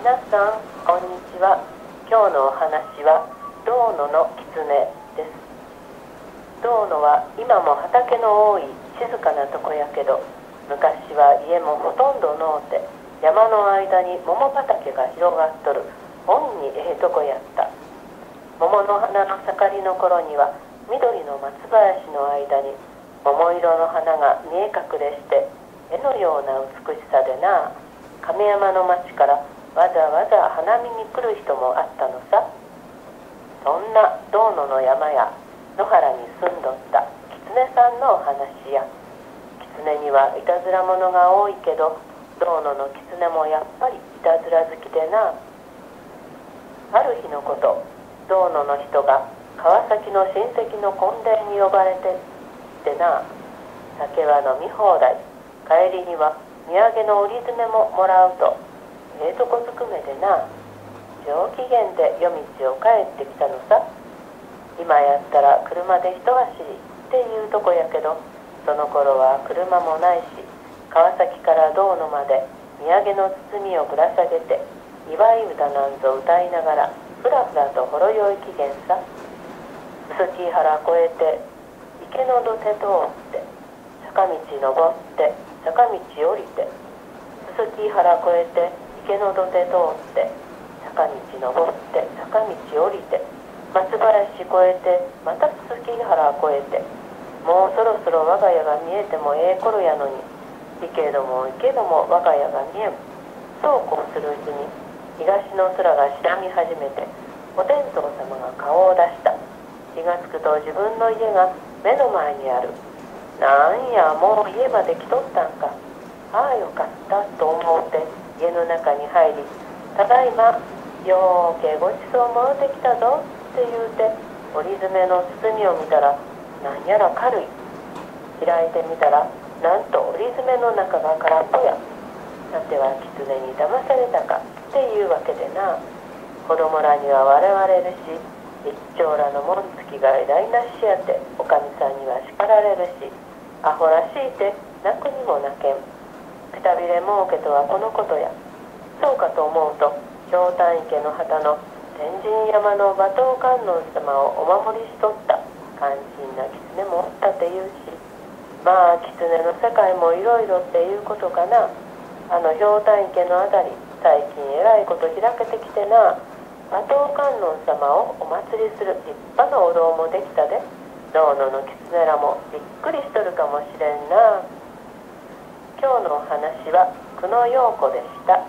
皆さんこんにちは。今日のお話は道野の狐です。道野は今も畑の多い静かなとこやけど、昔は家もほとんどのうて山の間に桃畑が広がっとる恩にええとこやった。桃の花の盛りの頃には緑の松林の間に桃色の花が見え隠れして絵のような美しさでな、亀山の町からわざわざ花見に来る人もあったのさ。そんな道野の山や野原に住んどった狐さんのお話や。狐にはいたずら者が多いけど、道野の狐もやっぱりいたずら好きでな。ある日のこと、道野の人が川崎の親戚の婚礼に呼ばれてってな。酒は飲み放題、帰りには土産の折り詰めももらうとええとこずくめでな。上機嫌で夜道を帰ってきたのさ。今やったら車で一走りっていうとこやけど、その頃は車もないし、川崎から道野まで土産の包みをぶら下げて祝い歌なんぞ歌いながらふらふらとほろ酔い期限さ。臼木原越えて池の土手通って坂道登って坂道降りて、臼木原越えて池の土手通って坂道登って坂道降りて松林越えてまた臼木原越えて、もうそろそろ我が家が見えてもええ頃やのに、行けども我が家が見えん。そうこうするうちに東の空が白み始めて、お天道様が顔を出した。気がつくと自分の家が目の前にある。なんや、もう家まで来とったんか。ああよかったと思うて家の中に入り、ただいまようけごちそうもろてきたぞって言うて折り詰めの包みを見たら、なんやら軽い。開いてみたら、なんと折り詰めの中が空っぽや。さては狐に騙されたかっていうわけでな。子供らには笑われるし、一長らの紋付きが偉大なしやておかみさんには叱られるし、アホらしいて泣くにも泣けん。くたびれ儲けとはこのことや。そうかと思うと、京丹池の旗の天神山の馬頭観音様をお守りしとった肝心な狐もおったっていうし、まあ狐の世界もいろいろっていうことかな。あの京丹池のあたり、最近えらいこと開けてきてな。馬頭観音様をお祭りする立派なお堂もできたで、道野の狐らもびっくりしとるかもしれんな。今日のお話は久野陽子でした。